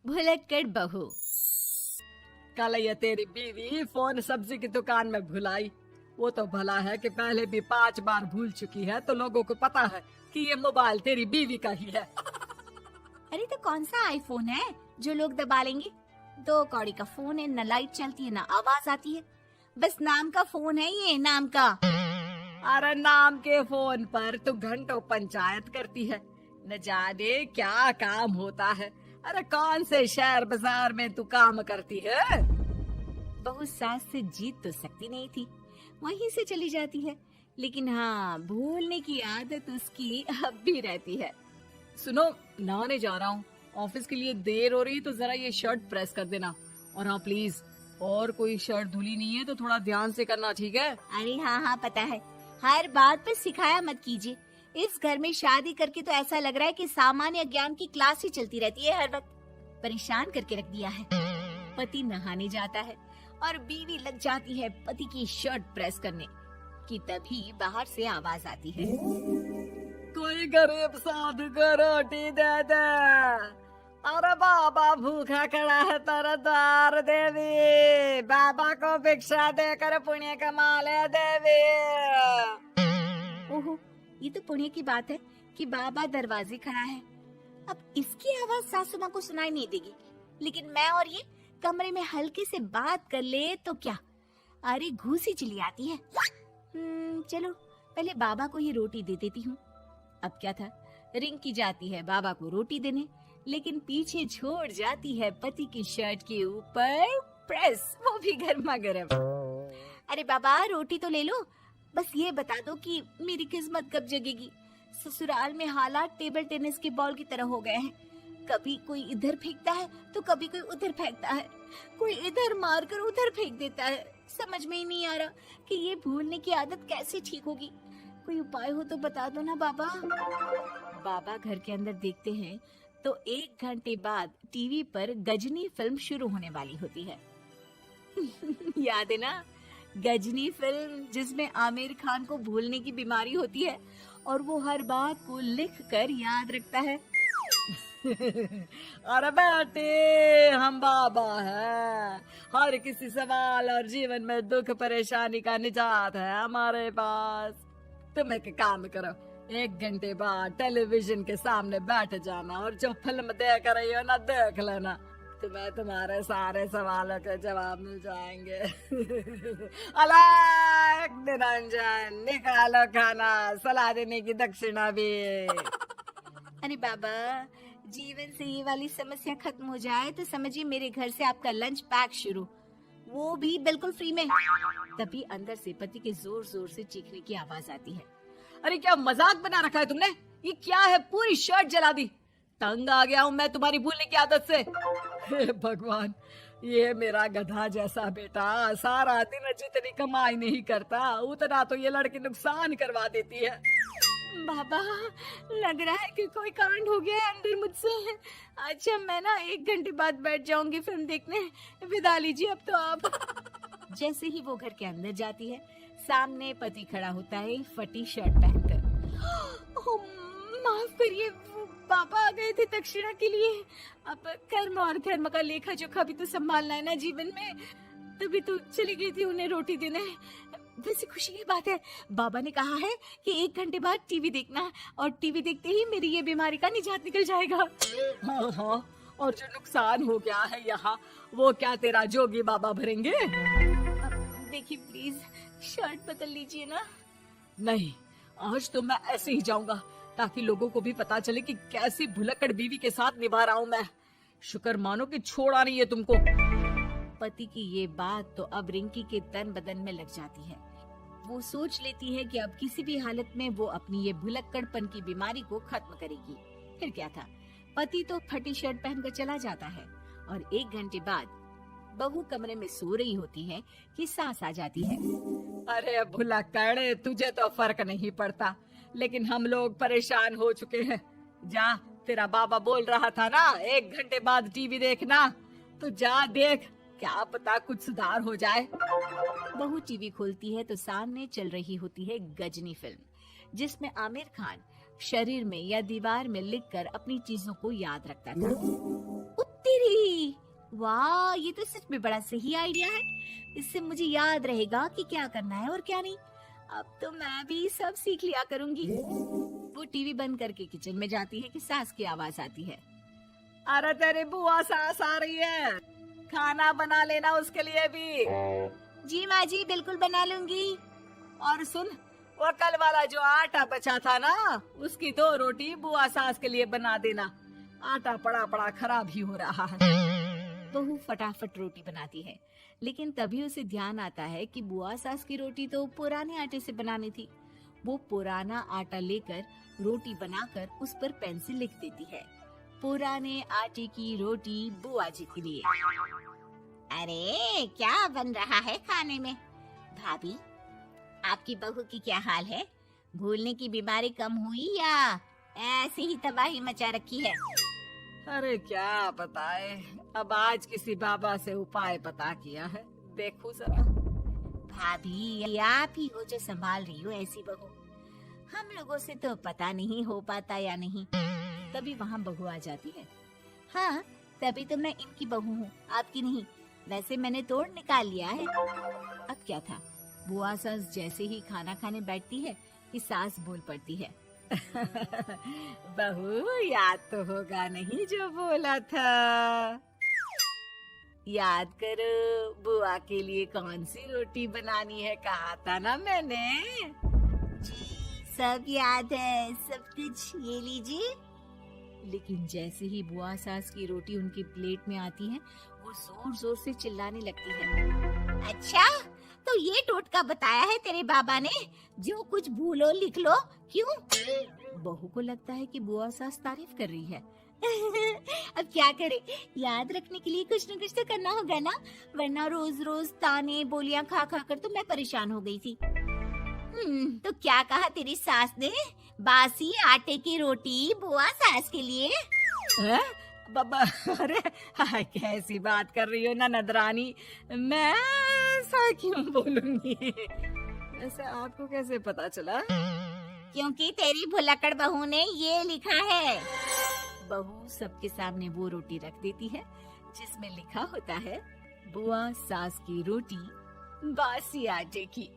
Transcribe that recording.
भुलक्कड़ बहू। कल ये तेरी बीवी फोन सब्जी की दुकान में भुलाई। वो तो भला है कि पहले भी 5 बार भूल चुकी है, तो लोगों को पता है कि ये मोबाइल तेरी बीवी का ही है। अरे तो कौन सा आईफोन है जो लोग दबा लेंगे? 2 कौड़ी का फोन है, न लाइट चलती है न आवाज आती है। बस नाम का फोन है, ये नाम का। अरे नाम के फोन पर तू घंटों पंचायत करती है, न जाने क्या काम होता है। अरे कौन से शहर बाजार में तू काम करती है? बहू सास से जीत तो सकती नहीं थी, वहीं से चली जाती है। लेकिन हाँ, भूलने की आदत उसकी अब भी रहती है। सुनो, नहाने जा रहा हूँ, ऑफिस के लिए देर हो रही है, तो जरा ये शर्ट प्रेस कर देना। और हाँ प्लीज, और कोई शर्ट धुली नहीं है तो थोड़ा ध्यान से करना, ठीक है? अरे हाँ पता है, हर बात पर सिखाया मत कीजिए। इस घर में शादी करके तो ऐसा लग रहा है कि सामान्य ज्ञान की क्लास ही चलती रहती है। हर वक्त परेशान करके रख दिया है। पति नहाने जाता है और बीवी लग जाती है पति की शर्ट प्रेस करने कि तभी बाहर से आवाज आती है, कोई गरीब साधु को रोटी दे दे। अरे बाबा भूखा खड़ा है तेरे द्वार देवी, बाबा को भिक्षा देकर पुण्य कमा ले देवी। ओहो, ये तो पुण्य की बात है कि बाबा दरवाजे खड़ा है। अब इसकी आवाज सासू माँ को सुनाई नहीं देगी, लेकिन मैं और ये कमरे में हल्के से बात कर ले तो क्या, अरे घूसी चली आती है। चलो पहले बाबा को ये रोटी दे देती हूँ। अब क्या था, रिंकी जाती है बाबा को रोटी देने, लेकिन पीछे छोड़ जाती है पति की शर्ट के ऊपर प्रेस, वो भी गर्मा गर्म। अरे बाबा रोटी तो ले लो, बस ये बता दो कि मेरी किस्मत कब जगेगी। ससुराल में हालात टेबल टेनिस के बॉल की तरह हो गए हैं। कभी कोई इधर फेंकता है तो कभी कोई उधर फेंकता है, कोई इधर मारकर उधर फेंक देता है। समझ में ही नहीं आ रहा कि ये भूलने की आदत कैसे ठीक होगी। कोई उपाय हो तो बता दो ना बाबा। बाबा घर के अंदर देखते हैं तो 1 घंटे बाद टीवी पर गजनी फिल्म शुरू होने वाली होती है। याद है ना, गजनी फिल्म जिसमें आमिर खान को भूलने की बीमारी होती है और वो हर बात को लिख कर याद रखता है। अरे बेटे, हम बाबा हैं, हर किसी सवाल और जीवन में दुख परेशानी का निजात है हमारे पास। तुम एक काम करो, 1 घंटे बाद टेलीविजन के सामने बैठ जाना और जो फिल्म देख रही हो ना, देख लेना। तुम्हें तुम्हारे सारे सवालों के जवाब मिल जाएंगे। अलग निरंजन, निकालो खाना, सलाह देने की दक्षिणा भी। अरे बाबा, जीवन से ये वाली समस्या खत्म हो जाए तो समझिए मेरे घर से आपका लंच पैक शुरू, वो भी बिल्कुल फ्री में। तभी अंदर से पति के जोर जोर से चीखने की आवाज आती है। अरे क्या मजाक बना रखा है तुमने? ये क्या है, पूरी शर्ट जला दी। तंग आ गया हूँ मैं तुम्हारी भूलने की आदत से। हे भगवान, ये मेरा गधा जैसा बेटा सारा दिन जितनी कमाई नहीं करता उतना तो ये लड़की नुकसान करवा देती है। बाबा, लग रहा है कि कोई कांड हो गया है अंदर मुझसे। अच्छा मैं ना 1 घंटे बाद बैठ जाऊंगी फिल्म देखने, विदा लीजिए अब तो आप। जैसे ही वो घर के अंदर जाती है, सामने पति खड़ा होता है फटी शर्ट पहनकर। माफ करिए, पापा आ गए थे दक्षिणा के लिए। अब कर्म और धर्म का लेखा जोखा भी तो संभालना है ना जीवन में, तभी तो चली गई थी उन्हें रोटी देने। वैसे खुशी की बात है, बाबा ने कहा है कि 1 घंटे बाद टीवी देखना, और टीवी देखते ही मेरी ये बीमारी का निजात निकल जाएगा। हाँ, और जो नुकसान हो गया है यहाँ, वो क्या तेरा जोगी बाबा भरेंगे? देखिए प्लीज, शर्ट बदल लीजिए ना। नहीं, आज तो मैं ऐसे ही जाऊंगा, ताकि लोगों को भी पता चले कि कैसी भुलक्कड़ बीवी के साथ निभा रहा हूँ मैं। शुक्र मानो कि छोड़ा नहीं है तुमको। पति की ये बात तो अब रिंकी के तन बदन में लग जाती है। वो सोच लेती है कि अब किसी भी हालत में वो अपनी ये भुलक्कड़पन की बीमारी को खत्म करेगी। फिर क्या था, पति तो फटी शर्ट पहनकर चला जाता है और 1 घंटे बाद बहू कमरे में सो रही होती है कि सास आ जाती है। अरे भुलक्कड़, तुझे तो फर्क नहीं पड़ता, लेकिन हम लोग परेशान हो चुके हैं। जा, तेरा बाबा बोल रहा था ना 1 घंटे बाद टीवी देखना, तो जा देख, क्या पता कुछ सुधार हो जाए। बहू टीवी खोलती है तो सामने चल रही होती है गजनी फिल्म, जिसमें आमिर खान शरीर में या दीवार में लिखकर अपनी चीजों को याद रखता था। तेरी, वाह, ये तो सच में बड़ा सही आइडिया है। इससे मुझे याद रहेगा कि क्या करना है और क्या नहीं। अब तो मैं भी सब सीख लिया करूंगी। वो टीवी बंद करके किचन में जाती है कि सास की आवाज आती है। अरे तेरी बुआ सास आ रही है, खाना बना लेना उसके लिए भी। जी माँ जी, बिल्कुल बना लूंगी। और सुन, वो कल वाला जो आटा बचा था ना, उसकी 2 रोटी बुआ सास के लिए बना देना। आटा पड़ा पड़ा खराब ही हो रहा है। बहू फटाफट रोटी बनाती है, लेकिन तभी उसे ध्यान आता है कि बुआ सास की रोटी तो पुराने आटे से बनानी थी। वो पुराना आटा लेकर रोटी बनाकर उस पर पेन से लिख देती है, पुराने आटे की रोटी बुआ जी के लिए। अरे क्या बन रहा है खाने में? भाभी, आपकी बहू की क्या हाल है? भूलने की बीमारी कम हुई या ऐसे ही तबाही मचा रखी है? अरे क्या बताए, अब आज किसी बाबा से उपाय पता किया है, देखो जरा। भाभी, ये आप ही हो जो संभाल रही हो ऐसी बहू। हम लोगों से तो पता नहीं हो पाता या नहीं। तभी वहाँ बहू आ जाती है। हाँ, तभी तो मैं इनकी बहू हूँ, आपकी नहीं। वैसे मैंने तोड़ निकाल लिया है। अब क्या था, बुआ सास जैसे ही खाना खाने बैठती है कि सास बोल पड़ती है। बहू, याद तो होगा नहीं जो बोला था? याद करो, बुआ के लिए कौन सी रोटी बनानी है, कहा था ना मैंने। जी, सब याद है, सब कुछ। ये लीजिए। लेकिन जैसे ही बुआ सास की रोटी उनकी प्लेट में आती है, वो जोर जोर से चिल्लाने लगती है। अच्छा, तो ये टोटका बताया है तेरे बाबा ने, जो कुछ भूलो लिख लो, क्यों? बहू को लगता है कि बुआ सास तारीफ कर रही है। अब क्या करे, याद रखने के लिए कुछ न कुछ तो करना होगा ना, वरना रोज रोज ताने बोलियां खा खा कर तो मैं परेशान हो गई थी। तो क्या कहा तेरी सास ने? बासी आटे की रोटी बुआ सास के लिए? है? बाबा, अरे हाय, कैसी बात कर रही हो ननद रानी, मैं ऐसा क्यों बोलूंगी? ऐसे आपको कैसे पता चला? क्योंकि तेरी भुलक्कड़ बहू ने ये लिखा है। बहू सबके सामने वो रोटी रख देती है जिसमें लिखा होता है, बुआ सास की रोटी बासी आटे की।